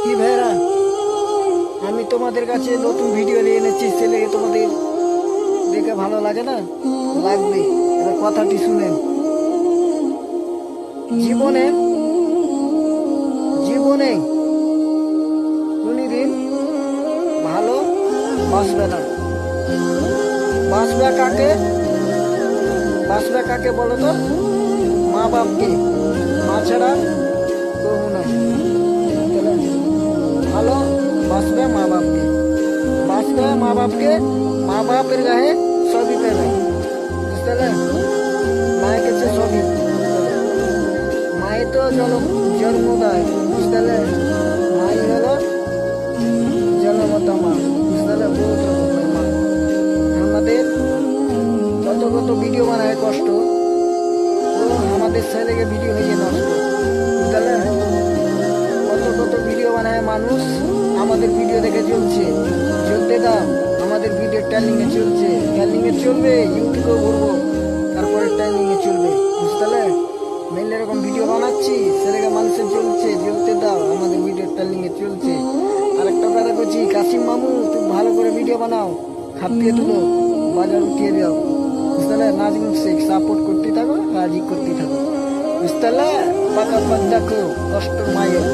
কি ভাইরা, আমি তোমাদের কাছে নতুন ভিডিও নিয়ে এনেছি। ছেলে তোমাদের দেখে ভালো লাগে না? লাগবে। এবার কথাটি শুনেন। জীবনে জীবনে কোনদিন ভালো বাঁচবে না। বাঁচবে কাকে? বাঁচবে কাকে বলো তো? মা বাপকে। মা ছাড়া কেউ নয়। ভালো বাঁচবে মা বাপকে। বাঁচবে মা বাপকে। মা বাপের গায়ে সবই পেবে, বুঝতে পারলে? মায়ের কাছে সবই। মাই তো জন্ম দেয়, বুঝতে পারলে? মাই হলো জন্মদাতা মা, বুঝতে পারলে? বহুত রকমের মা। আমাদের কত কত ভিডিও বানায় কষ্ট, তো আমাদের ছেলেকে ভিডিও হয়ে নষ্ট, বুঝতে পারলে? কত কত ভিডিও বানায় মানুষ, আমাদের ভিডিও দেখে চলছে। চলতে দাও, আমাদের ভিডিও ট্রেন্ডিং এ চলছে। ট্রেন্ডিং এ চলবে, ইউটিউবেও ভরবো, তারপরে ট্রেন্ডিং এ চলবে, বুঝতে পারলে? মেনলি এরকম ভিডিও বানাচ্ছি, ছেলেকে মানুষের চলছে। চলতে দাও, আমাদের ভিডিও ট্রেন্ডিং এ চলছে। আরেকটা কথা করছি, কাশিম মামু তুমি ভালো করে ভিডিও বানাও, খাপিয়ে তুলো, বাজার উঠিয়ে দাও, বুঝতে পারলে? নাজিম শেখ সাপোর্ট করতে থাকো, রাজি করতে থাকো, বুঝতে পারলে? পাকা পাক দেখো কষ্ট মায়ের।